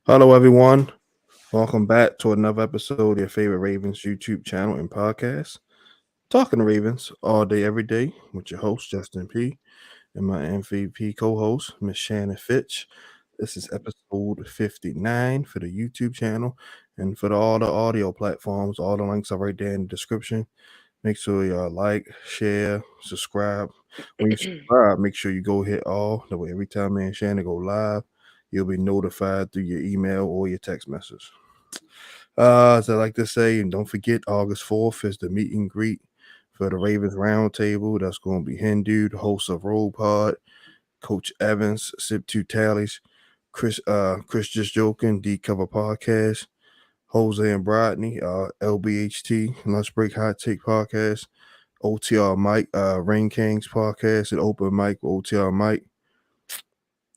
Hello, everyone. Welcome back to another episode of your favorite Ravens YouTube channel and podcast. Talking to Ravens all day, every day with your host, Justin P., and my MVP co host, Miss Shannon Finch. This is episode 59 for the YouTube channel. And for all the audio platforms, all the links are right there in the description. Make sure y'all like, share, subscribe. When you subscribe, make sure you go hit all. That way, every time me and Shannon go live, you'll be notified through your email or your text message. As I like to say, and don't forget, August 4th is the meet and greet for the Ravens Roundtable. That's going to be Hindu, the host of Roll Pod, Coach Evans, Sip Two Tallies, Chris Just Joking, D Cover Podcast, Jose and Brodney, LBHT, Lunch Break Hot Take Podcast, OTR Mike, Rain Kings Podcast, and Open Mic, OTR Mike.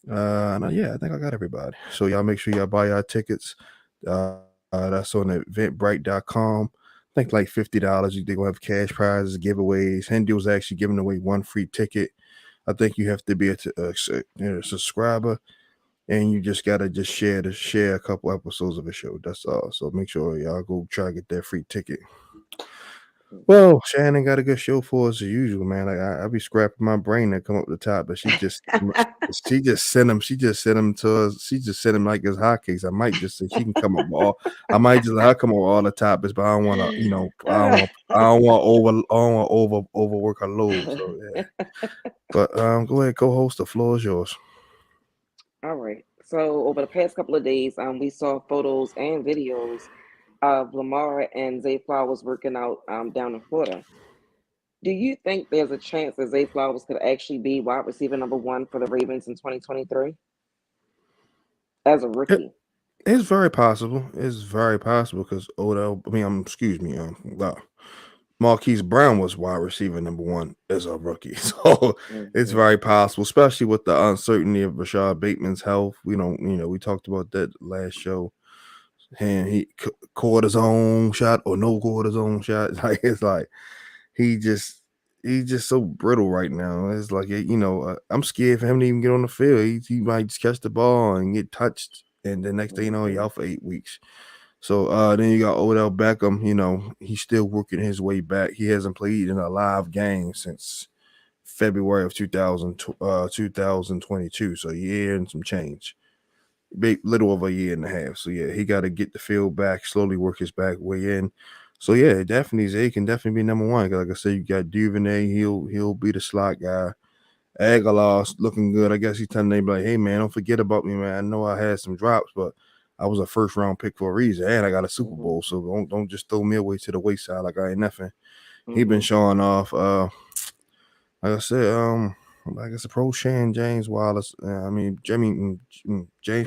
Yeah, I think I got everybody. So y'all make sure y'all buy y'all tickets. That's on eventbrite.com. I think like $50. They're gonna have cash prizes, giveaways. Hindu was actually giving away one free ticket. I think you have to be a subscriber, and you just gotta just share a couple episodes of the show. That's all. So make sure y'all go try to get that free ticket. Well, Shannon got a good show for us as usual, man. Like I be scrapping my brain to come up the top, but she just sent them to us. She just sent them like as hotcakes. I might just say she can come up with all. I might just let her come up with all the topics, but I don't want to, I don't want overwork her load. So yeah. But go ahead, co-host. The floor is yours. All right. So over the past couple of days, we saw photos and videos of Lamar and Zay Flowers working out down in Florida. Do you think there's a chance that Zay Flowers could actually be wide receiver number one for the Ravens in 2023 as a It, rookie? it's very possible. It's very possible because Odell. I mean, excuse me. Marquise Brown was wide receiver number one as a rookie. So it's Hmm. very possible, especially with the uncertainty of Rashad Bateman's health. We talked about that last show. And he cortisone shot or no cortisone shot. Like it's like he just he's just so brittle right now. It's like I'm scared for him to even get on the field. He might just catch the ball and get touched, and the next thing you know, he Hmm. out for 8 weeks. So then you got Odell Beckham. He's still working his way back. He hasn't played in a live game since February of 2022. So a year and some change, big little over a year and a half. So yeah, he got to get the field back, slowly work his back way in. So yeah, definitely Zay can definitely be number one. Like I said, you got Duvernay. He'll be the slot guy. Aguilar's looking good. I guess he's telling everybody, hey man, don't forget about me, man. I know I had some drops, but I was a first round pick for a reason, and I got a Super Hmm. Bowl. So don't just throw me away to the wayside like I ain't nothing. He been Hmm. showing off. Like I said, like it's a Pro Shan James Wallace. I mean, James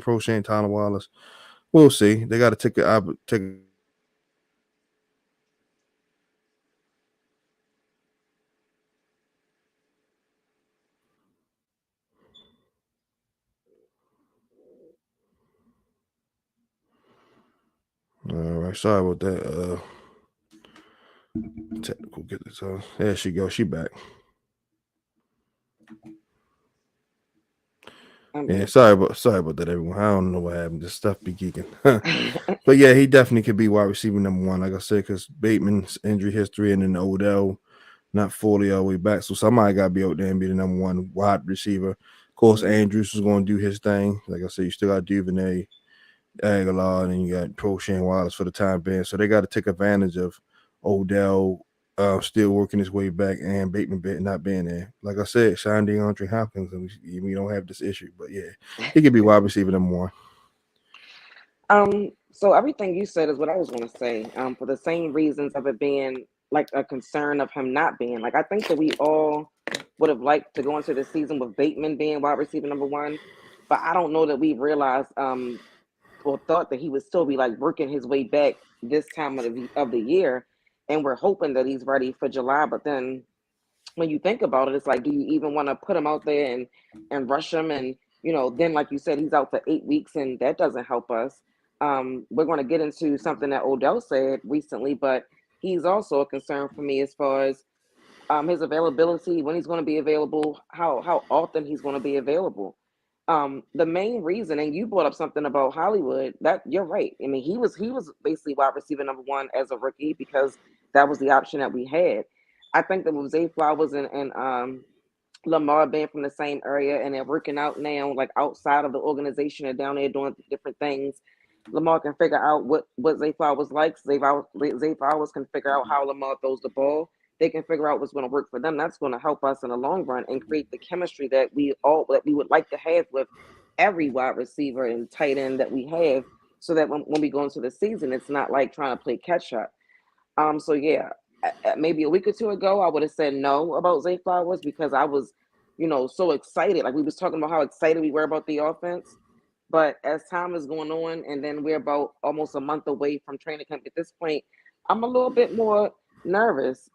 Pro Shan Tyler Wallace. We'll see. They got to take a guess on who they think is going to be the number one wide receiver. So all right, sorry about that. Technical get this. There she goes. She back. I'm Yeah, back. sorry about that, everyone. I don't know what happened. This stuff be geeking. But yeah, he definitely could be wide receiver number one, like I said, because Bateman's injury history and then Odell not fully all the way back. So somebody got to be out there and be the number one wide receiver. Of course, Hmm. Andrews is going to do his thing. Like I said, you still got Duvernay, Aguilar, and then you got Pro Shane Wallace for the time being. So they got to take advantage of Odell still working his way back and Bateman not being there. Like I said, sign DeAndre Hopkins, and we don't have this issue. But yeah, he could be wide receiver number one. So everything you said is what I was going to say. For the same reasons of it being like a concern of him not being like, I think that we all would have liked to go into the season with Bateman being wide receiver number one, but I don't know that we realized or thought that he would still be like working his way back this time of the year, and we're hoping that he's ready for July. But then when you think about it, it's like, do you even want to put him out there and rush him? And then like you said, he's out for 8 weeks, and that doesn't help us. We're going to get into something that Odell said recently, but he's also a concern for me as far as his availability, when he's going to be available, how often he's going to be available. The main reason, and you brought up something about Hollywood, that you're right. I mean, he was basically wide receiver number one as a rookie because that was the option that we had. I think that with Zay Flowers and Lamar being from the same area and they're working out now, like outside of the organization and down there doing different things. Lamar can figure out what Zay Flowers likes. Zay Flowers can figure out how Lamar throws the ball. They can figure out what's going to work for them. That's going to help us in the long run and create the chemistry that we would like to have with every wide receiver and tight end that we have, so that when we go into the season, it's not like trying to play catch up. So yeah, maybe a week or two ago, I would have said no about Zay Flowers because I was, so excited. Like we was talking about how excited we were about the offense. But as time is going on, and then we're about almost a month away from training camp at this point, I'm a little bit more nervous,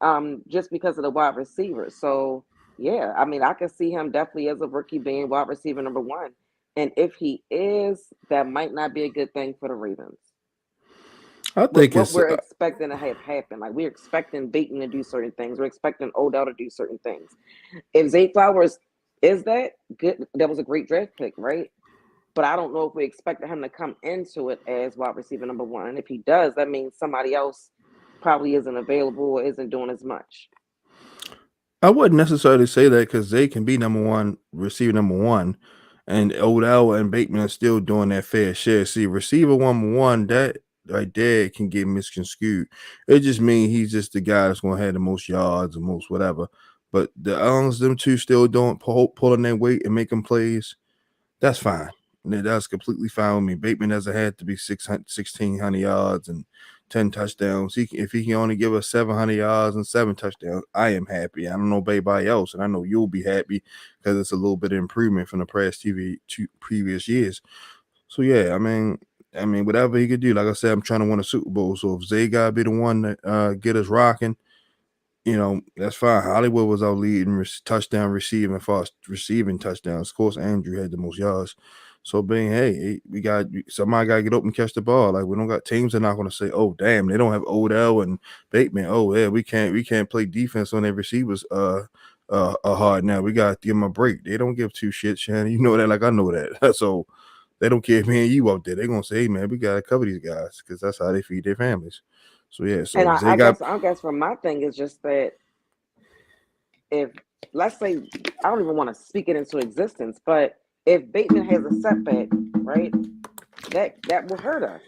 just because of the wide receivers. So yeah, I mean, I can see him definitely as a rookie being wide receiver number one. And if he is, that might not be a good thing for the Ravens I with think what it's we're expecting to have happen. Like we're expecting Bateman to do certain things. We're expecting Odell to do certain things. If Zay Flowers is that good, that was a great draft pick, right? But I don't know if we expected him to come into it as wide receiver number one. And if he does, that means somebody else probably isn't available or isn't doing as much. I wouldn't necessarily say that because they can be number one, receiver number one, and Odell and Bateman are still doing their fair share. See, receiver number one, that right there can get misconstrued. It just means he's just the guy that's going to have the most yards and most whatever. But the long as them two still doing pulling their weight and making plays, that's fine. That's completely fine with me. Bateman doesn't have to be 1,600 yards and 10 touchdowns. If he can only give us 700 yards and 7 touchdowns, I am happy. I don't know about anybody else, and I know you'll be happy because it's a little bit of improvement from the past two previous years. So yeah, I mean, whatever he could do. Like I said, I'm trying to win a Super Bowl. So if Zay gotta be the one that get us rocking, that's fine. Hollywood was our lead in touchdown receiving, far as receiving touchdowns. Of course, Andrew had the most yards. So being, hey, somebody got to get open and catch the ball. Like we don't got teams that are not going to say, oh damn, they don't have Odell and Bateman. Oh yeah, we can't play defense on their receivers hard now. We got to give them a break. They don't give two shits, Shannon. You know that, like I know that. So they don't care if me and you out there. They're gonna say, hey man, we gotta cover these guys because that's how they feed their families. So yeah, And so if I, they I got guess I guess from my thing is just that if let's say I don't even want to speak it into existence, but if Bateman has a setback, right, that will hurt us.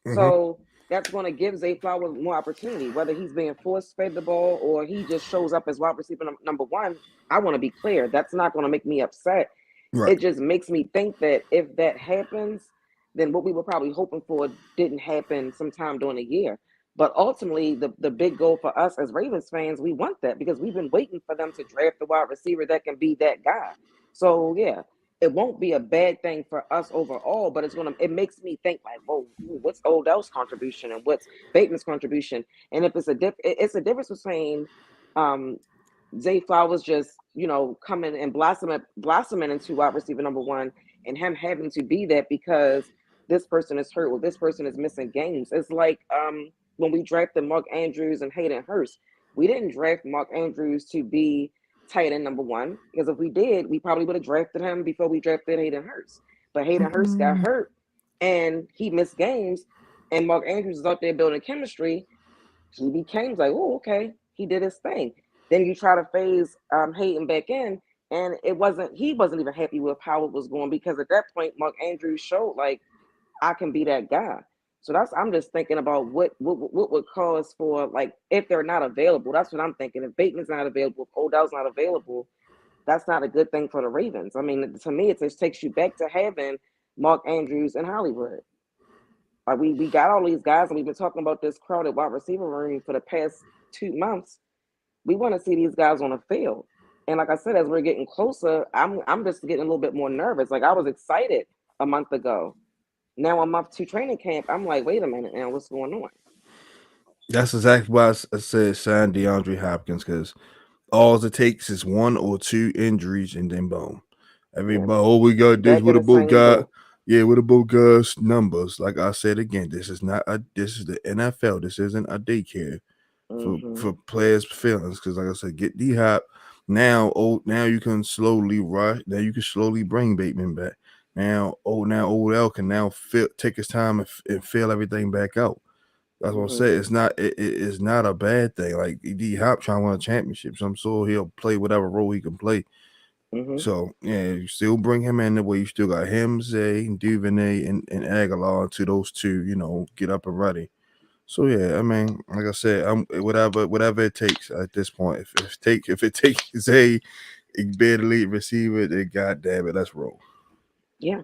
mhm. So that's going to give Zay Flowers more opportunity, whether he's being force fed the ball or he just shows up as wide receiver number one. I want to be clear. That's not going to make me upset. Right. It just makes me think that if that happens, then what we were probably hoping for didn't happen sometime during the year. But ultimately, the big goal for us as Ravens fans, we want that because we've been waiting for them to draft the wide receiver that can be that guy. So yeah, it won't be a bad thing for us overall, but it makes me think like, whoa, what's Odell's contribution and what's Bateman's contribution? And if it's a difference between um Zay Flowers just, coming and blossoming into wide receiver number one, and him having to be that because this person is hurt or this person is missing games. It's like when we drafted Mark Andrews and Hayden Hurst. We didn't draft Mark Andrews to be tight end number one because if we did, we probably would have drafted him before we drafted Hayden Hurst. But Hayden Hurst got hurt and he missed games, and Mark Andrews is out there building chemistry. He became like, oh, okay, he did his thing. Then you try to phase Hayden back in, and he wasn't even happy with how it was going because at that point, Mark Andrews showed like I can be that guy. So I'm just thinking about what would cause for like if they're not available. That's what I'm thinking. If Bateman's not available, if Odell's not available, that's not a good thing for the Ravens. I mean, to me, it just takes you back to having Mark Andrews in Hollywood. Like we got all these guys, and we've been talking about this crowded wide receiver room for the past 2 months. We want to see these guys on the field. And like I said, as we're getting closer, I'm just getting a little bit more nervous. Like I was excited a month ago. Now a month to training camp, I'm like, wait a minute now, what's going on? That's exactly why I said sign DeAndre Hopkins because all it takes is one or two injuries and then boom. Yeah, Everybody, oh, we got this. back What in the about same got? boat. Yeah, what about guys numbers? Like I said again, this is the NFL. This isn't a daycare for Hmm. for players' feelings. Because like I said, get D Hop. Now you can slowly rush. Now you can slowly bring Bateman back. Now Odell can now take his time and fill everything back out. That's what I Mhm. said. It's not a bad thing. Like D Hop trying to win a championship, so I'm sure he'll play whatever role he can play. Mhm. So yeah, you still bring him in the way you still got him, Zay, Duvernay, and Aguilar to those two. Get up and ready. So yeah, I mean, like I said, I'm whatever it takes at this point. If it takes Zay be the lead receiver, then goddamn it, let's roll. Yeah.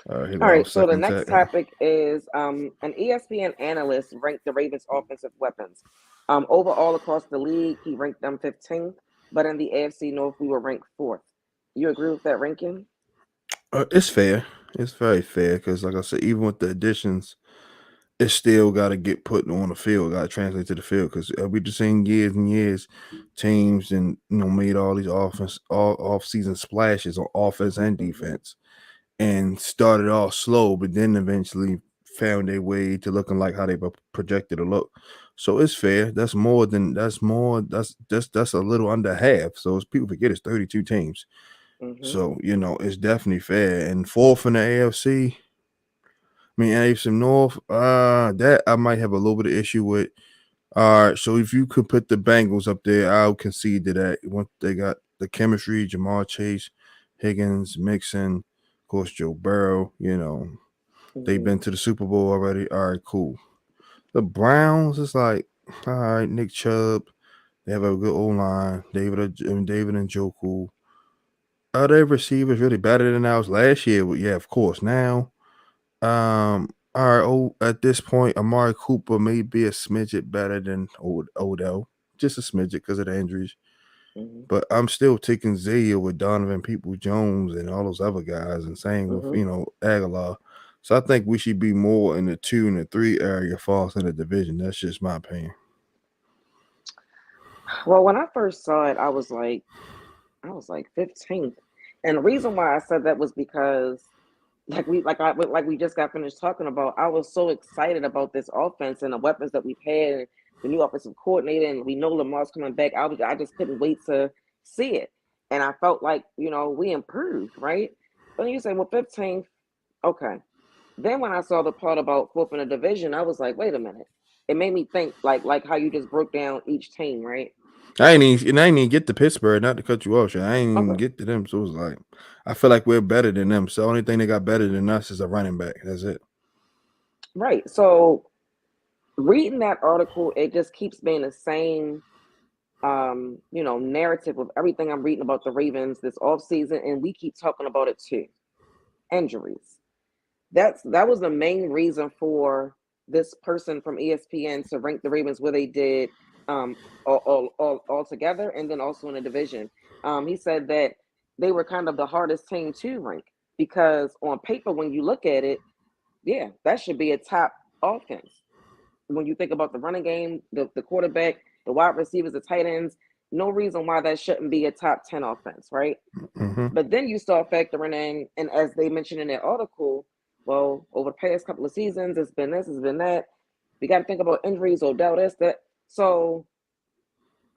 Here All go our right. So the second next tag. topic is an ESPN analyst ranked the Ravens' offensive weapons. Overall across the league, he ranked them 15th, but in the AFC North, we were ranked fourth. You agree with that ranking? It's fair. It's very fair because, like I said, even with the additions, it still got to get put on the field. Got to translate to the field because we just seen years and years teams and made all these off season splashes on offense and Mm-hmm. defense and started off slow, but then eventually found their way to looking like how they projected to look. So it's fair. That's a little under half. So as people forget, it's 32 teams. Mm-hmm. So it's definitely fair. And fourth in the AFC. I mean, AFC North. That I might have a little bit of issue with. All right, so if you could put the Bengals up there, I'll concede to that. Once they got the chemistry, Jamar Chase, Higgins, Mixon, of course, Joe Burrow. They've Mm-hmm. been to the Super Bowl already. All right, cool. The Browns is like, all right, Nick Chubb. They have a good O line. David and Joku. Are their receivers really better than ours last year? Well, yeah, of course. Now, all right. At this point, Amari Cooper may be a smidget better than Odell, just a smidget because of the injuries. Mm-hmm. But I'm still taking Zay with Donovan People Jones and all those other guys, and same with Mm-hmm. Aguilar. So I think we should be more in the 2 and the 3 area for us in the division. That's just my opinion. Well, when I first saw it, I was like 15th, and the reason why I said that was because like we just got finished talking about, I was so excited about this offense and the weapons that we've had, and the new offensive coordinator, and we know Lamar's coming back. I just couldn't wait to see it, and I felt like we improved, right? But then you say, well, 15th, okay. Then when I saw the part about fourth in the division, I was like, wait a minute. It made me think like how you just broke down each team, right? I ain't even get to Pittsburgh. Not to cut you off, Sean. I ain't even Okay, get to them. So it was like, I feel like we're better than them. So the only thing they got better than us is a running back. That's it. right. So reading that article, it just keeps being the same narrative of everything I'm reading about the Ravens this offseason, and we keep talking about it too. Injuries. That was the main reason for this person from ESPN to rank the Ravens where they did, all together, and then also in the division. He said that they were kind of the hardest team to rank because on paper, when you look at it, yeah, that should be a top offense. When you think about the running game, the quarterback, the wide receivers, the tight ends, no reason why that shouldn't be a top 10 offense, right? Mm-hmm. But then you start factoring in, and as they mentioned in their article, well, over the past couple of seasons, it's been this, it's been that. We got to think about injuries, Odell, this, that. So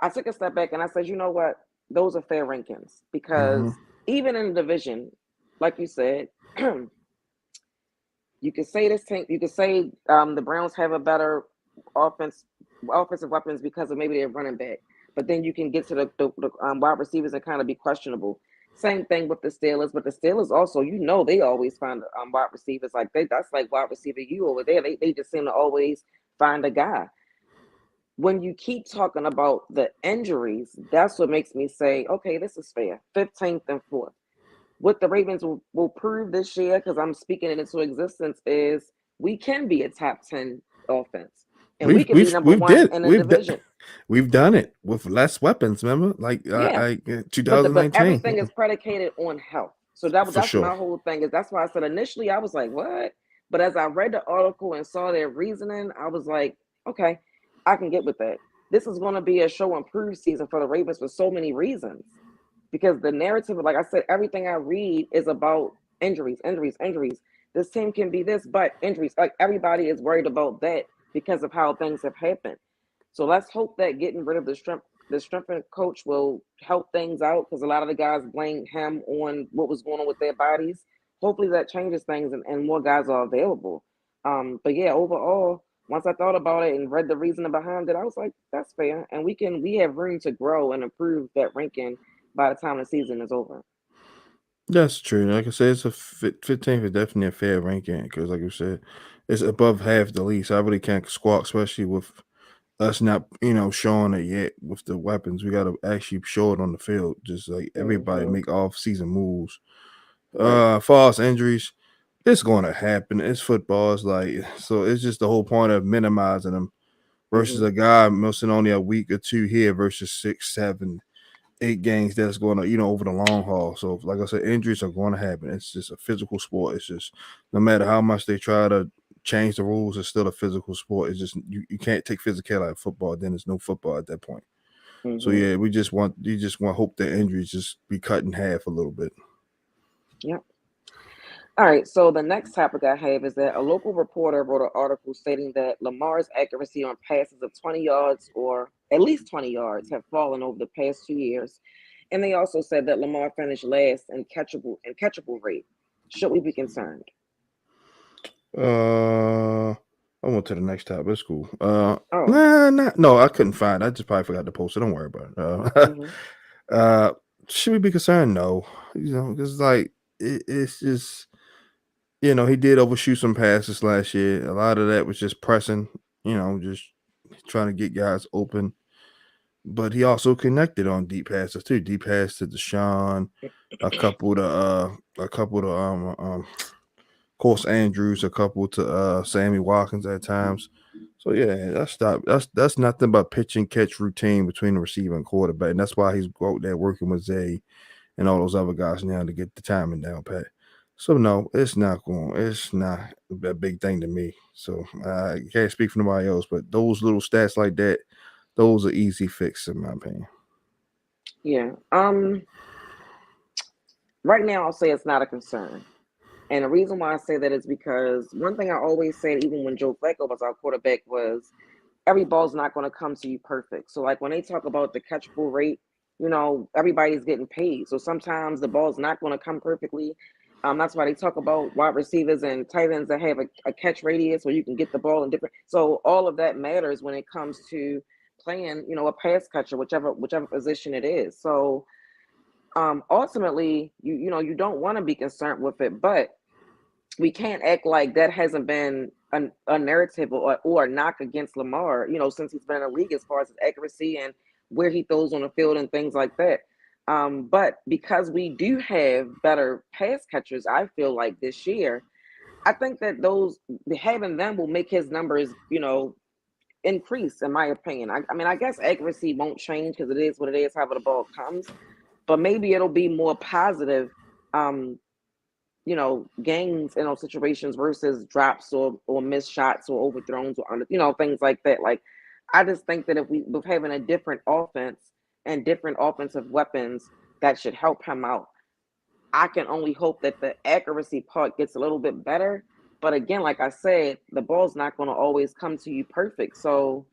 I took a step back and I said, you know what? Those are fair rankings Mm-hmm. because even in the division, like you said, you could say this team, you could say the Browns have a better offense, offensive weapons because of maybe their running back. But then you can get to the wide receivers and kind of be questionable. Same thing with the Steelers, but the Steelers also, they always find wide receivers like that's like wide receiver you over there. They just seem to always find a guy. When you keep talking about the injuries, that's what makes me say, okay, this is fair. 15th and fourth. What the Ravens will prove this year, because I'm speaking it into existence, is we can be a top 10 offense. And we We've can be we've number we've one did in the we've d- division. we've done it with less weapons. Remember, like Yeah. I But 2019 everything is predicated on health. So for that's sure. my whole thing. Is that's why I said initially I was like, what? But as I read the article and saw their reasoning, I was like, okay, I can get with that. This is going to be a show and prove season for the Ravens for so many reasons. Because the narrative, like I said, everything I read is about injuries, injuries, injuries. This team can be this, but injuries. Like everybody is worried about that because of how things have happened. So let's hope that getting rid of the the strength coach will help things out because a lot of the guys blame him on what was going on with their bodies. Hopefully that changes things and more guys are available. But yeah, overall, once I thought about it and read the reasoning behind it, I was like, that's fair, and we have room to grow and improve that ranking by the time the season is over. That's true. Like I said, it's a 15th is definitely a fair ranking because, like you said, it's above half the league. So I really can't squawk, especially with us not, showing it yet with the weapons. We got to actually show it on the field. Just like everybody Hmm. make off-season moves. Right. False injuries, it's going to happen. It's football. It's like so. It's just the whole point of minimizing them versus Hmm. a guy missing only a week or two here versus 6, 7, 8 games that's going to, over the long haul. So, like I said, injuries are going to happen. It's just a physical sport. It's just no matter how much they try to change the rules, it's still a physical sport. It's just you can't take physicality out of football. Then there's no football at that point. So Hmm. yeah, you just want hope that injuries just be cut in half a little bit. Yep. All right, so the next topic I have is that a local reporter wrote an article stating that Lamar's accuracy on passes of 20 yards or at least 20 yards have fallen over the past 2 years. And they also said that Lamar finished last in catchable rate. Should we be concerned? Uh, I went to the next tab. It's cool. Oh. No, I couldn't find it. I just probably forgot to post it. Don't worry about it. Hmm. Uh, should we be concerned? No, because like it's just he did overshoot some passes last year. A lot of that was just pressing. Just trying to get guys open. But he also connected on deep passes too. Deep pass to Deshaun, a couple to course Andrews, a couple to Sammy Watkins at times. So yeah, that's nothing but pitch and catch routine between the receiver and quarterback. And that's why he's out there working with Zay and all those other guys now to get the timing down pat. So no, it's not a big thing to me. So I can't speak for nobody else, but those little stats like that, those are easy fix in my opinion. Yeah. Right now, I'll say it's not a concern. And the reason why I say that is because one thing I always said, even when Joe Flacco was our quarterback, was every ball's not going to come to you perfect. So, like when they talk about the catchable rate, everybody's getting paid. So sometimes the ball's not going to come perfectly. That's why they talk about wide receivers and tight ends that have a catch radius where you can get the ball in different. So all of that matters when it comes to playing, a pass catcher, whichever position it is. So ultimately, you don't want to be concerned with it, but we can't act like that hasn't been a narrative or a knock against Lamar, since he's been in the league as far as his accuracy and where he throws on the field and things like that. But because we do have better pass catchers, I feel like this year, I think that those having them will make his numbers, increase, in my opinion. I mean, I guess accuracy won't change because it is what it is, however the ball comes, but maybe it'll be more positive. Gains in those situations versus drops or missed shots or overthrows or under, things like that. Like, I just think that if we with having a different offense and different offensive weapons, that should help him out. I can only hope that the accuracy part gets a little bit better. But again, like I said, the ball's not going to always come to you perfect. So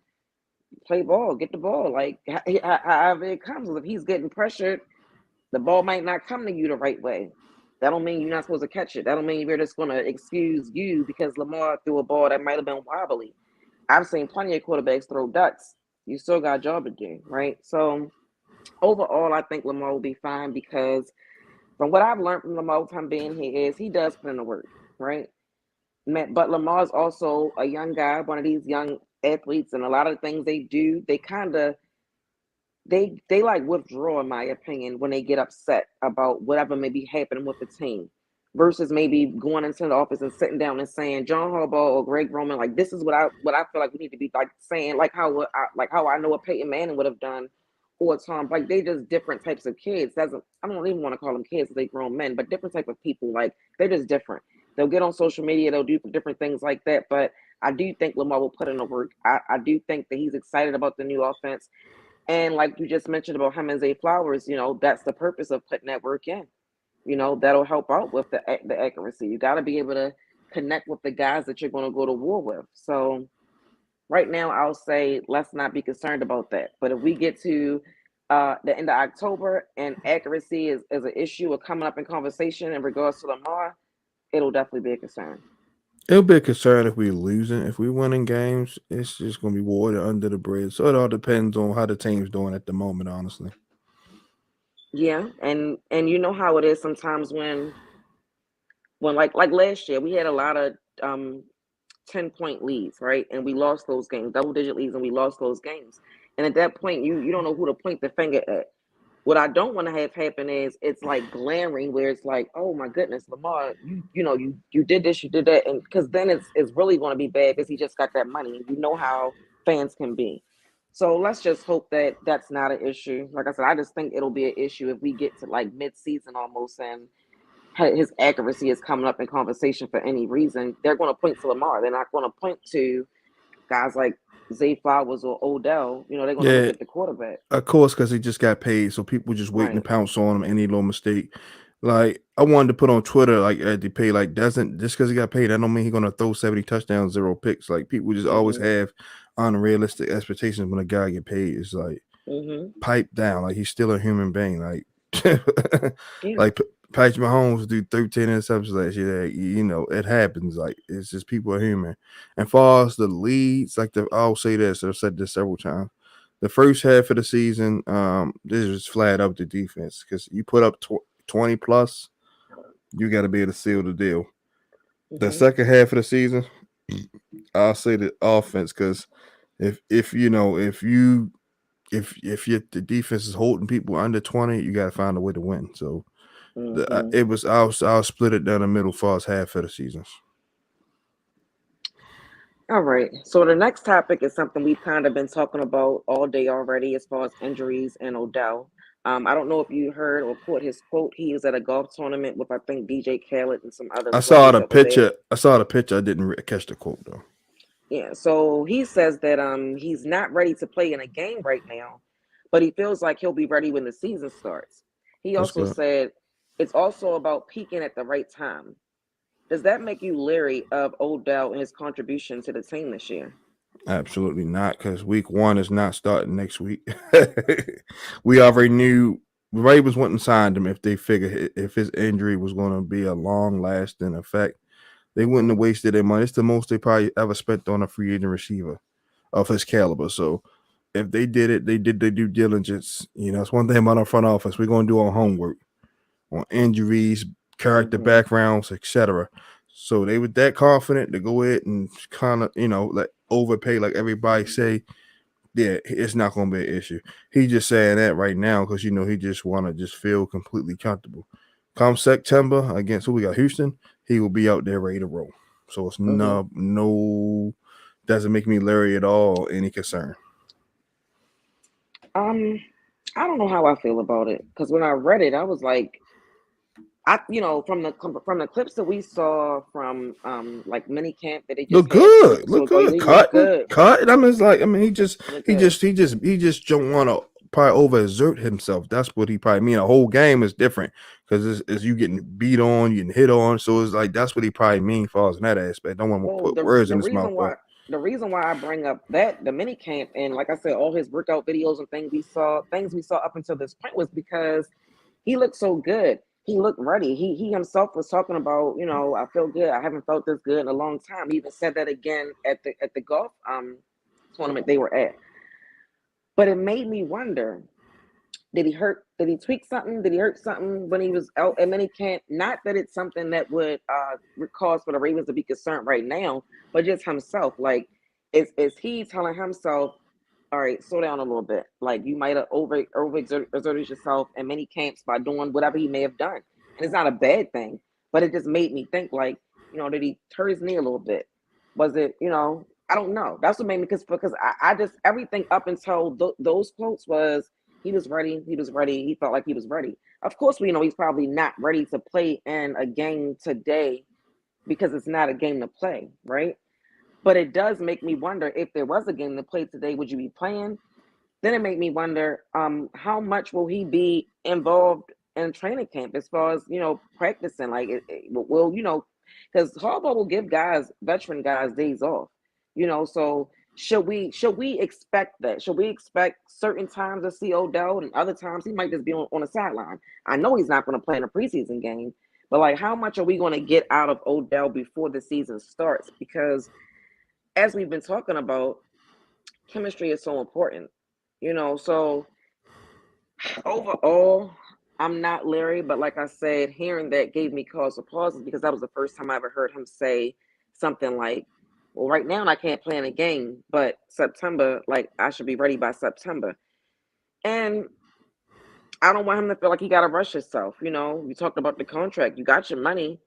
play ball, get the ball, like however it comes. If he's getting pressured, the ball might not come to you the right way. That don't mean you're not supposed to catch it. That don't mean you're just going to excuse you because Lamar threw a ball that might have been wobbly. I've seen plenty of quarterbacks throw ducks. You still got a job to do, right? So overall, I think Lamar will be fine because from what I've learned from Lamar from being here is he does put in the work, right? But Lamar's also a young guy, one of these young athletes, and a lot of the things they do, they kind of they like withdraw, in my opinion, when they get upset about whatever may be happening with the team, versus maybe going into the office and sitting down and saying John Harbaugh or Greg Roman, like this is what I feel like we need to be like saying, like how I know what Peyton Manning would have done, or Tom, like they just different types of kids. I don't even want to call them kids, they grown men, but different type of people. Like they're just different. They'll get on social media, they'll do different things like that, but I do think Lamar will put in the work. I do think that he's excited about the new offense. And like you just mentioned about him and Zay Flowers, that's the purpose of putting that work in. That'll help out with the accuracy. You got to be able to connect with the guys that you're going to go to war with. So right now, I'll say let's not be concerned about that. But if we get to the end of October and accuracy is an issue or coming up in conversation in regards to Lamar, it'll definitely be a concern. It'll be a concern if we losing. If we winning games, it's just gonna be water under the bridge. So it all depends on how the team's doing at the moment, honestly. Yeah, and you know how it is sometimes when like last year we had a lot of 10-point leads, right? And we lost those games, double digit leads, and we lost those games. And at that point, you don't know who to point the finger at. What I don't want to have happen is it's like glaring where it's like, oh my goodness, Lamar, you did this, you did that, and because then it's really going to be bad because he just got that money. You know how fans can be. So let's just hope that that's not an issue. Like I said, I just think it'll be an issue if we get to like mid-season almost and his accuracy is coming up in conversation for any reason. They're going to point to Lamar. They're not going to point to guys like Zay Flowers or Odell. They're going to look Yeah, at the quarterback. of course, because he just got paid, so people just waiting to Right. pounce on him any little mistake. Like I wanted to put on Twitter, like at the pay, like doesn't just because he got paid, that don't mean he's gonna throw 70 touchdowns, 0 picks. Like people just always Mm-hmm. have unrealistic expectations when a guy get paid. It's like Mm-hmm. pipe down, like he's still a human being. Like Yeah. like Patrick Mahomes do 13 interceptions last year. It happens. Like it's just people are human. And far as the leads, I'll say this. I've said this several times. The first half of the season, this is flat up the defense because you put up 20 plus, you got to be able to seal the deal. The Mm-hmm. second half of the season, I'll say the offense because if the defense is holding people under 20, you got to find a way to win. So Mm-hmm. it was I'll split it down the middle for us half of the seasons. All right. So the next topic is something we've kind of been talking about all day already, as far as injuries and Odell. I don't know if you heard or caught his quote. He was at a golf tournament with I think DJ Khaled and some other I saw celebrities the that was there. picture. I saw the picture. I didn't catch the quote though. Yeah, so he says that he's not ready to play in a game right now, but he feels like he'll be ready when the season starts. He That's also good. said it's also about peaking at the right time. Does that make you leery of Odell and his contribution to the team this year? Absolutely not, because week one is not starting next week. We already knew the Ravens wouldn't sign him if they figured if his injury was going to be a long lasting effect. They wouldn't have Mm-hmm. wasted their money. It's the most they probably ever spent on a free agent receiver of his caliber. So if they did it, they did their due diligence. It's one thing about our front office. We're going to do our homework on injuries, character Mm-hmm. backgrounds, etc. So they were that confident to go ahead and kind of, like overpay, like everybody say, yeah, it's not going to be an issue. He just saying that right now because he just want to just feel completely comfortable. Come September against who we got, Houston, he will be out there ready to roll. So it's Mm-hmm. no doesn't make me leery at all, any concern. Um, I don't know how I feel about it because when I read it, I was like, from the clips that we saw from like mini camp that they just Look had two good, episodes look ago, good, he looked cutting, good. cutting. I mean, it's like he just, He looked he good. just, he just, he just don't want to probably overexert himself. That's what he probably mean. A whole game is different because it's you getting beat on, you getting hit on. So it's like that's what he probably mean for us in that aspect. Don't want to Well, put the words the in his mouth reason though. why the reason why I bring up that the mini camp and like I said, all his workout videos and things we saw up until this point was because he looked so good. He looked ready. He himself was talking about, I feel good. I haven't felt this good in a long time. He even said that again at the golf tournament they were at. But it made me wonder, did he hurt? Did he tweak something? Did he hurt something when he was out at minicamp? Not that it's something that would cause for the Ravens to be concerned right now, but just himself. Like, is he telling himself, all right, slow down a little bit. Like you might have exerted yourself in many camps by doing whatever he may have done, and it's not a bad thing. But it just made me think, like, did he hurt his knee a little bit? Was it, I don't know. That's what made me because I just everything up until those quotes was he was ready, he was ready, he felt like he was ready. Of course, we know he's probably not ready to play in a game today because it's not a game to play, right? But it does make me wonder if there was a game to play today, would you be playing? Then it made me wonder, how much will he be involved in training camp as far as practicing? Like, will because Harbaugh will give guys, veteran guys, days off. So should we expect that? Should we expect certain times to see Odell and other times he might just be on the sideline? I know he's not going to play in a preseason game, but like how much are we going to get out of Odell before the season starts? Because as we've been talking about, chemistry is so important. So overall, I'm not leery, but like I said, hearing that gave me cause for pauses because that was the first time I ever heard him say something like, well, right now I can't play in a game, but September, like I should be ready by September. And I don't want him to feel like he got to rush himself. You talked about the contract, you got your money,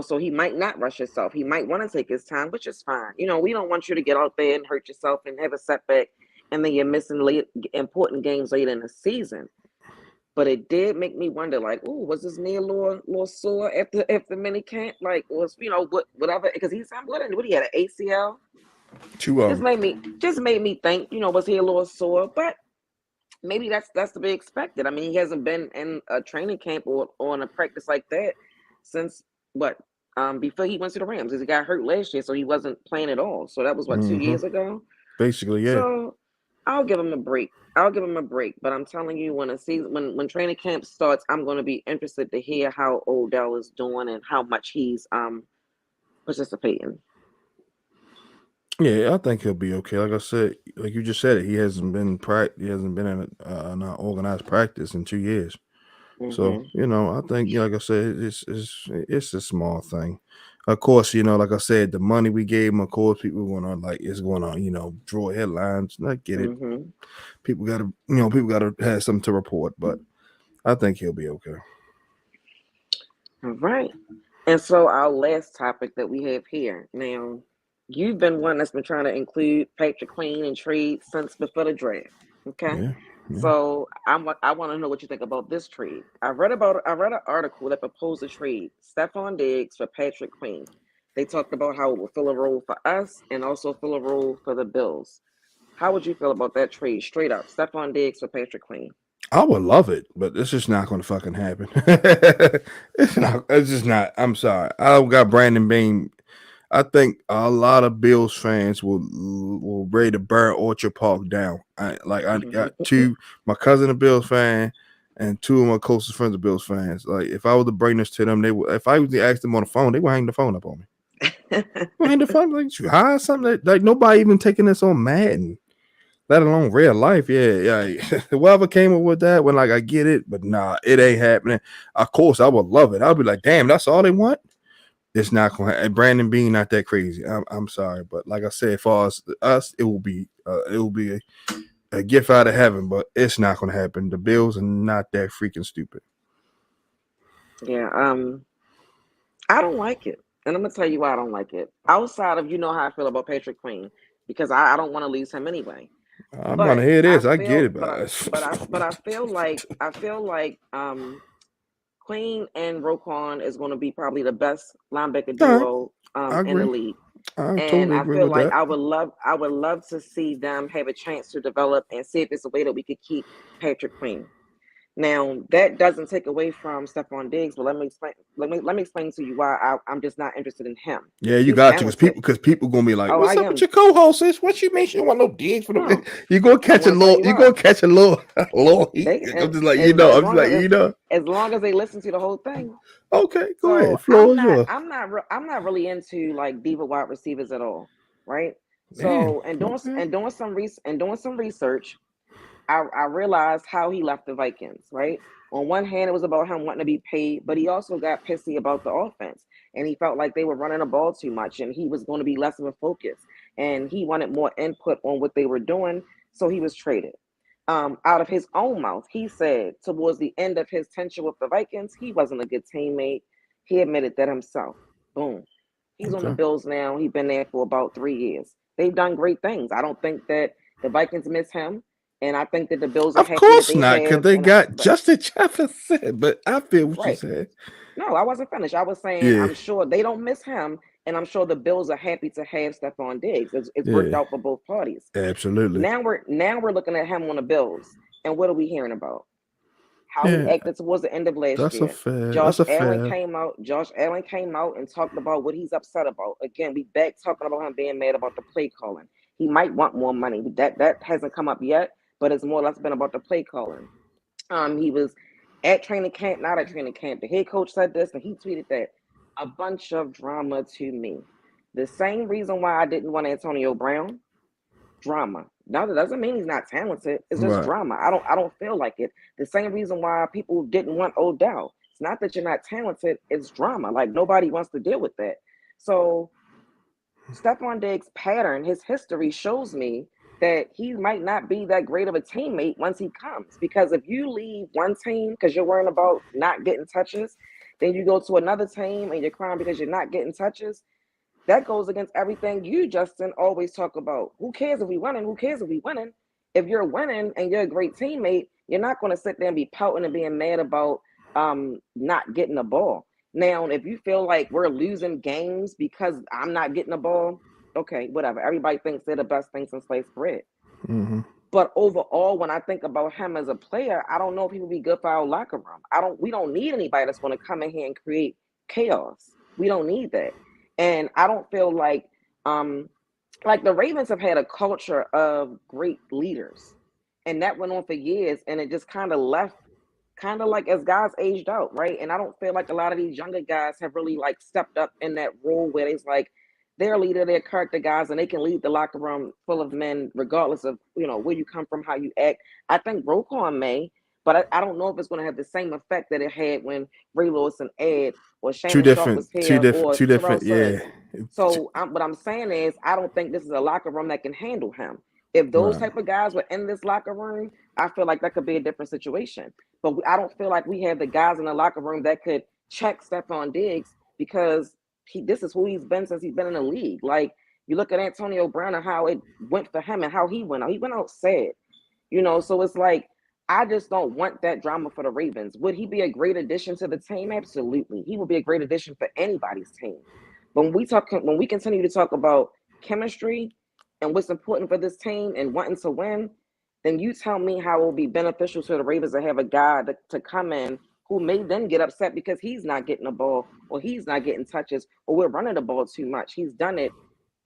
so he might not rush himself. He might want to take his time, which is fine. We don't want you to get out there and hurt yourself and have a setback and then you're missing late, important games late in the season. But it did make me wonder, like, oh, was this knee a little sore after mini camp? Like, was whatever? Because he's what he had an ACL. Two of Just them. made me think, was he a little sore? But maybe that's to be expected. I mean, he hasn't been in a training camp or on a practice like that since what? Before he went to the Rams, because he got hurt last year, so he wasn't playing at all. So that was what 2 years ago. Basically, yeah. So I'll give him a break. But I'm telling you, when training camp starts, I'm going to be interested to hear how Odell is doing and how much he's participating. Yeah, I think he'll be okay. Like I said, like you just said it, he hasn't been in an organized practice in 2 years. So I think like I said, it's a small thing. Of course, like I said, the money we gave him, of course, people going on like it's going on, draw headlines. I get it. People got to have something to report, but I think he'll be okay. All right. And so our last topic that we have here now, you've been one that's been trying to include Patrick Queen in trade since before the draft. Okay. Yeah. So I want to know what you think about this trade. I read an article that proposed a trade, Stefon Diggs for Patrick Queen. They talked about how it will fill a role for us and also fill a role for the Bills. How would you feel about that trade? Straight up, Stefon Diggs for Patrick Queen. I would love it, but it's just not going to fucking happen. It's not. It's just not. I'm sorry. I don't got Brandon Bean. I think a lot of Bills fans will ready to burn Orchard Park down. I got my cousin a Bills fan, and two of my closest friends are Bills fans. Like if I was to bring this to them, they would. If I was to ask them on the phone, they would hang the phone up on me. Hang the phone like you hide something like nobody even taking this on Madden. Let alone real life, yeah. Whoever came up with that, when like I get it, but nah, it ain't happening. Of course, I would love it. I'll be like, damn, that's all they want. It's not going to. Brandon Bean not that crazy. I'm sorry, but like I said, for us, it will be a gift out of heaven, but it's not going to happen. The Bills are not that freaking stupid. Yeah, I don't like it, and I'm gonna tell you why I don't like it. Outside of how I feel about Patrick Queen, because I don't want to lose him anyway. I'm But gonna hear I this. I get feel, it, but I feel like Queen and Roquan is going to be probably the best linebacker all right, duo I in the agree. league. I And totally I agree feel with like that. I would love to see them have a chance to develop and see if it's a way that we could keep Patrick Queen. Now that doesn't take away from Stefon Diggs, but let me explain. Let me explain to you why I'm just not interested in him. Yeah, you He's got to, talented. because people gonna be like, Oh, I "What's up with am. your co-host? Sis? What you mean? She don't want no digs for them?" No, You gonna I catch a want to tell little. you You why. gonna catch a little, little heat. They I'm and just like as I'm just long like as as long as they listen to the whole thing. Okay, go So ahead. Floor is yours. I'm not really into like diva wide receivers at all, right? Damn. So Okay. doing some research, I realized how he left the Vikings, right? On one hand, it was about him wanting to be paid, but he also got pissy about the offense, and he felt like they were running the ball too much, and he was going to be less of a focus, and he wanted more input on what they were doing, so he was traded. Out of his own mouth, he said towards the end of his tenure with the Vikings, he wasn't a good teammate. He admitted that himself. Boom. He's on the Okay. Bills now. He's been there for about 3 years. They've done great things. I don't think that the Vikings miss him, and I think that the Bills are Of happy that course they not, because have. they And got but Justin Jefferson. But I feel what you right, said. no, I wasn't finished. I was saying Yeah. I'm sure they don't miss him, and I'm sure the Bills are happy to have Stefon Diggs. It's worked Yeah. out for both parties. Absolutely. Now we're looking at him on the Bills, and what are we hearing about? How he Yeah. acted towards the end of last That's a year. fair. That's a fair. Josh Allen came out and talked about what he's upset about. Again, we back talking about him being mad about the play calling. He might want more money. That hasn't come up yet, but it's more or less been about the play calling. He was at training camp, not at training camp. The head coach said this, and he tweeted that. A bunch of drama to me. The same reason why I didn't want Antonio Brown, drama. Now that doesn't mean he's not talented. It's just Right. drama. I don't feel like it. The same reason why people didn't want Odell. It's not that you're not talented. It's drama. Like nobody wants to deal with that. So Stefon Diggs' pattern, his history shows me that he might not be that great of a teammate once he comes. Because if you leave one team because you're worrying about not getting touches, then you go to another team and you're crying because you're not getting touches. That goes against everything you, Justin, always talk about. Who cares if we winning? Who cares if we winning? If you're winning and you're a great teammate, you're not going to sit there and be pouting and being mad about not getting the ball. Now, if you feel like we're losing games because I'm not getting the ball, okay, whatever. Everybody thinks they're the best thing since sliced bread. Mm-hmm. But overall, when I think about him as a player, I don't know if he would be good for our locker room. We don't need anybody that's going to come in here and create chaos. We don't need that. And I don't feel like the Ravens have had a culture of great leaders. And that went on for years and it just kind of left kind of like as guys aged out, right? And I don't feel like a lot of these younger guys have really like stepped up in that role where it's like they're a leader, they're character guys, and they can lead the locker room full of men, regardless of where you come from, how you act. I think Roquan may, but I don't know if it's going to have the same effect that it had when Ray Lewis and Ed or Two Shannon Sharp different, was two here different, or two Terrell different. Suggs. Yeah. So what I'm saying is, I don't think this is a locker room that can handle him. If those Right. type of guys were in this locker room, I feel like that could be a different situation. But I don't feel like we have the guys in the locker room that could check Stefon Diggs because this is who he's been since he's been in the league. Like you look at Antonio Brown and how it went for him and how he went out. He went out sad, So it's like I just don't want that drama for the Ravens. Would he be a great addition to the team? Absolutely, he would be a great addition for anybody's team. But when we continue to talk about chemistry and what's important for this team and wanting to win, then you tell me how it will be beneficial to the Ravens to have a guy to come in who may then get upset because he's not getting the ball or he's not getting touches or we're running the ball too much. He's done it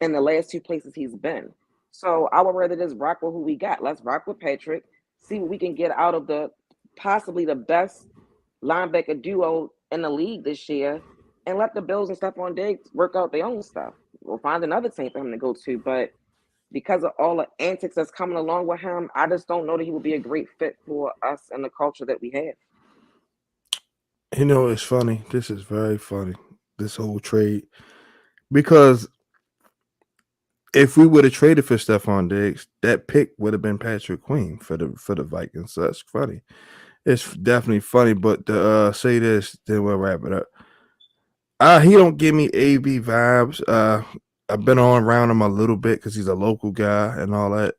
in the last two places he's been. So I would rather just rock with who we got. Let's rock with Patrick, see what we can get out of the possibly the best linebacker duo in the league this year, and let the Bills and Stephon Diggs work out their own stuff. We'll find another team for him to go to, but because of all the antics that's coming along with him, I just don't know that he would be a great fit for us and the culture that we have. It's funny. This is very funny. This whole trade because if we would have traded for Stephon Diggs, that pick would have been Patrick Queen for the Vikings. So that's funny. It's definitely funny. But to say this, then we'll wrap it up. He don't give me AB vibes. I've been on around him a little bit because he's a local guy and all that.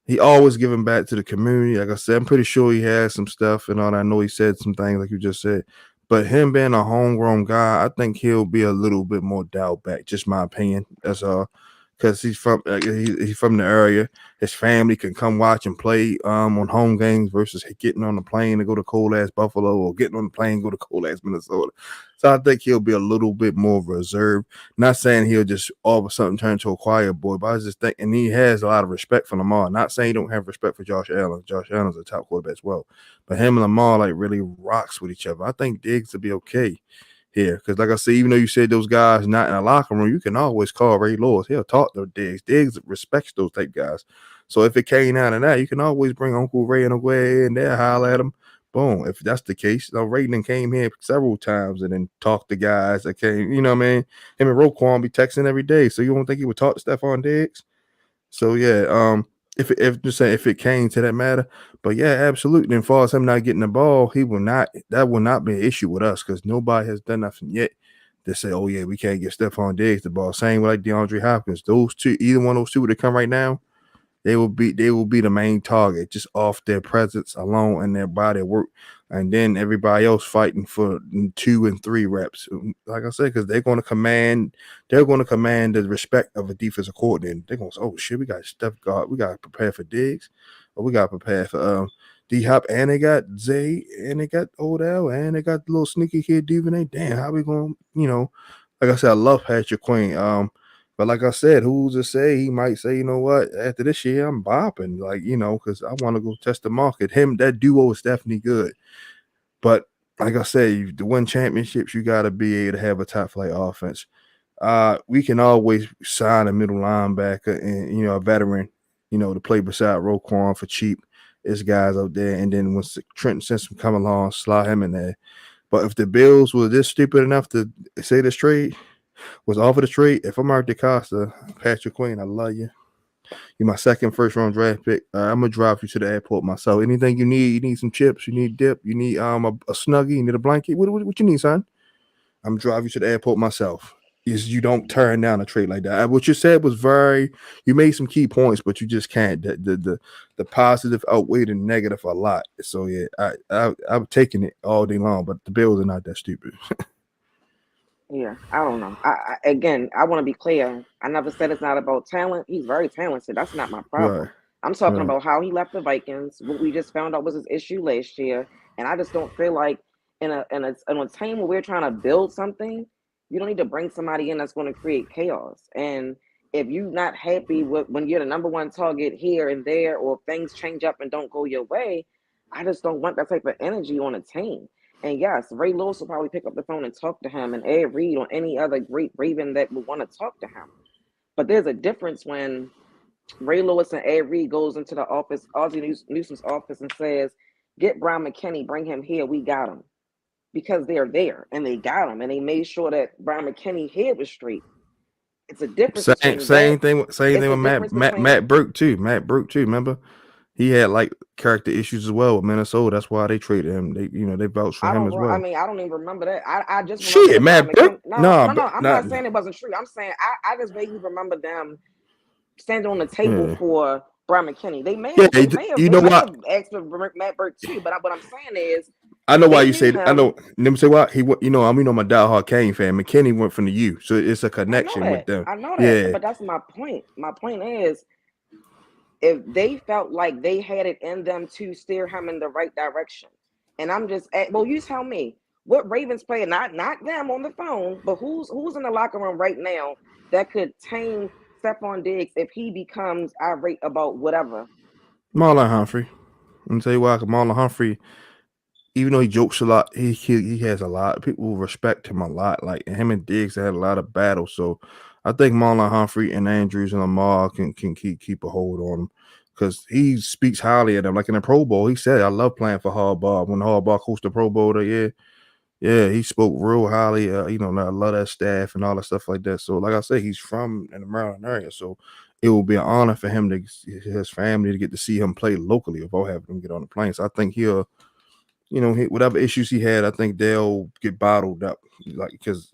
He always giving back to the community. Like I said, I'm pretty sure he has some stuff and all that. I know he said some things like you just said. But him being a homegrown guy, I think he'll be a little bit more dialed back. Just my opinion. That's all. Because he's from the area. His family can come watch and play on home games versus getting on the plane to go to cold ass Buffalo or getting on the plane and go to cold ass Minnesota. So I think he'll be a little bit more reserved. Not saying he'll just all of a sudden turn to a quiet boy, but I just think, and he has a lot of respect for Lamar. Not saying he don't have respect for Josh Allen. Josh Allen's a top quarterback as well, but him and Lamar like really rocks with each other. I think Diggs will be okay here because, like I said, even though you said those guys not in a locker room, you can always call Ray Lewis. He'll talk to Diggs. Diggs respects those type guys. So if it came out of that, you can always bring Uncle Ray and Uncle Ed in there, holler at him. Boom. If that's the case, Ray came here several times and then talked to guys that came, you know what I mean? Him and Roquan be texting every day. So you don't think he would talk to Stefon Diggs? So yeah, if just say if it came to that matter, but yeah, absolutely. And as far as him not getting the ball, that will not be an issue with us because nobody has done nothing yet to say, oh yeah, we can't get Stefon Diggs the ball. Same with like DeAndre Hopkins. Those two, either one of those two that come right now, they will be the main target just off their presence alone and their body of work, and then everybody else fighting for 2 and 3 reps. Like I said, because they're going to command the respect of a defensive coordinator. They're going to say, "Oh shit, we got Steph God, we got to prepare for Diggs, or we got to prepare for D Hop, and they got Zay, and they got Odell, and they got the little sneaky kid Duvernay. Damn, how we going? Like I said, I love Patrick Queen. But like I said, who's to say he might say, you know what, after this year I'm bopping, like, because I want to go test the market. That duo is definitely good. But like I said, to win championships, you got to be able to have a top flight offense. We can always sign a middle linebacker and a veteran, to play beside Roquan for cheap. There's guys out there, and then when Trenton Simpson come along, slot him in there. But if the Bills were this stupid enough to say this trade was offered a trade, if I'm Mark DeCosta, Patrick Queen, I love you. You're my second first round draft pick. I'm gonna drive you to the airport myself. Anything you need some chips, you need dip, you need a snuggie, you need a blanket. What you need, son? I'm gonna drive you to the airport myself. Is you don't turn down a trade like that. What you said was you made some key points, but you just can't. The positive outweigh the negative a lot. So yeah, I'm taking it all day long, but the Bills are not that stupid. Yeah, I don't know. Again, I want to be clear. I never said it's not about talent. He's very talented. That's not my Right, problem. I'm talking right. about how he left the Vikings. What we just found out was his issue last year, and I just don't feel like in a team where we're trying to build something, you don't need to bring somebody in that's going to create chaos. And if you're not happy with when you're the number one target here and there, or if things change up and don't go your way, I just don't want that type of energy on a team. And yes, Ray Lewis will probably pick up the phone and talk to him, and Ed Reed or any other great Raven that would want to talk to him. But there's a difference when Ray Lewis and Ed Reed goes into the office, Ozzie Newsome's office, and says, "Get Brian McKinney, bring him here. We got him," because they're there and they got him, and they made sure that Brian McKinney head was straight. It's a difference Same between that. same thing. Same It's thing a with difference between. Matt Burke too. Matt Burke too. Remember, he had like character issues as well with Minnesota. That's why they traded him. They vouched for I him don't. as I well. mean, I don't even remember that. I just remember Shit, the Brian Matt Burke. McKinney. No, Nah, no, no. but I'm not. not saying it wasn't true. I'm saying I just vaguely remember them standing on the table Yeah, for Brian McKinney. They may yeah. have, they may have, You they know might what? have asked for Matt Burke too. But what I'm saying is, I know why they you knew say that. I know. him. Let me say what he went. I'm a diehard Kane fan. McKinney went from the U, so it's a I know connection with that. them. I know that. Yeah, But that's my point. My point is, if they felt like they had it in them to steer him in the right direction, and I'm just, well, you tell me what Ravens player, not them on the phone, but who's in the locker room right now that could tame Stefon Diggs if he becomes irate about whatever. Marlon Humphrey. Let me tell you why. 'Cause Marlon Humphrey, even though he jokes a lot, he has a lot. People respect him a lot. Like him and Diggs had a lot of battles. So I think Marlon Humphrey and Andrews and Lamar can keep a hold on him because he speaks highly of them. Like in the Pro Bowl, he said, "I love playing for Harbaugh." When Harbaugh coached the Pro Bowl that year, yeah, he spoke real highly. I love that staff and all that stuff like that. So like I said, he's from in the Maryland area, so it will be an honor for him to his family to get to see him play locally without having him get on the plane. So I think he'll whatever issues he had, I think they'll get bottled up, like because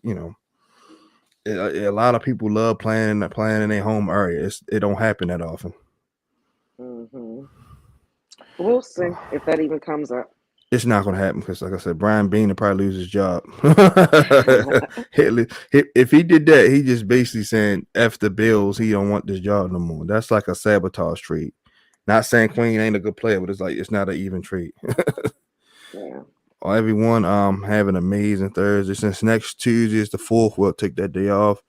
a lot of people love playing in their home area. It don't happen that often. Hmm. We'll see if that even comes up. It's not going to happen because, like I said, Brian Bean will probably lose his job. If he did that, he just basically saying "f the Bills." He don't want this job no more. That's like a sabotage trade. Not saying Queen ain't a good player, but it's like it's not an even trade. Yeah. Everyone, have an amazing Thursday. Since next Tuesday is the 4th, we'll take that day off.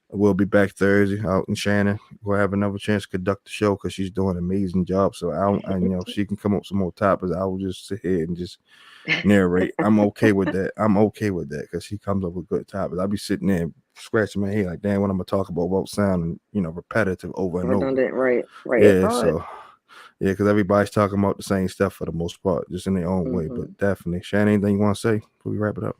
We'll be back Thursday out in Shannon. We'll have another chance to conduct the show because she's doing an amazing job. So she can come up with some more topics. I will just sit here and just narrate. I'm okay with that. I'm okay with that because she comes up with good topics. I'll be sitting there scratching my head like, damn, what I'm gonna talk about won't sound repetitive over and over. Redundant, right? Right. It's Yeah, hard. so yeah, because everybody's talking about the same stuff for the most part, just in their own way. Hmm. But definitely, Shannon, anything you want to say before we wrap it up?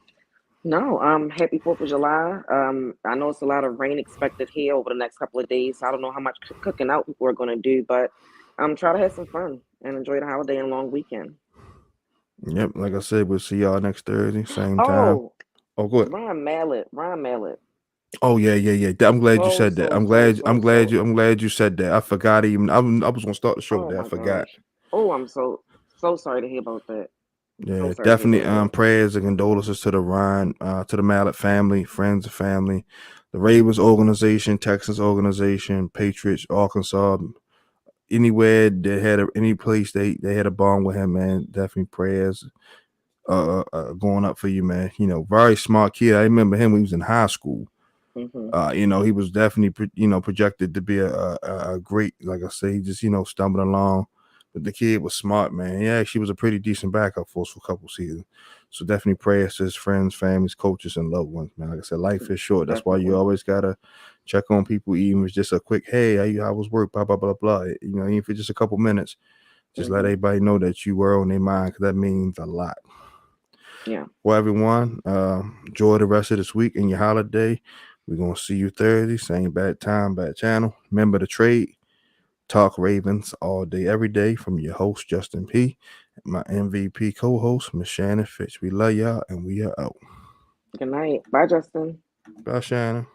No, happy 4th of July. I know it's a lot of rain expected here over the next couple of days. So I don't know how much cooking out people are going to do, but try to have some fun and enjoy the holiday and long weekend. Yep, like I said, we'll see y'all next Thursday, same time. Oh, Oh, good. Ryan Mallett. Oh yeah, yeah, yeah. I'm glad you So, said that. so, so, so, so. I'm glad you said that. I forgot even. I was gonna start the show with Oh that. I my forgot. gosh. Oh, I'm so sorry to hear about that. So Yeah, sorry to hear definitely. about that. Prayers and condolences to the Ryan, to the Mallet family, friends and family, the Ravens organization, Texans organization, Patriots, Arkansas, anywhere they had any place they had a bond with him, man. Definitely prayers going up for you, man. Very smart kid. I remember him when he was in high school. Mm-hmm. He was definitely projected to be a great, like I say, he just stumbling along. But the kid was smart, man. Yeah, she was a pretty decent backup for us for a couple seasons. So definitely prayers to his friends, families, coaches, and loved ones, man. Like I said, life is short. That's why you Definitely. always gotta check on people, even if it's just a quick, hey, how was work, blah blah blah blah. Even if it's just a couple minutes, just let Mm-hmm. everybody know that you were on their mind, because that means a lot. Yeah. Well, everyone, enjoy the rest of this week and your holiday. We're gonna see you Thursday, same bad time, bad channel. Remember to trade. Talk Ravens all day, every day, from your host Justin P, and my MVP co-host Miss Shannon Finch. We love y'all, and we are out. Good night. Bye, Justin. Bye, Shannon.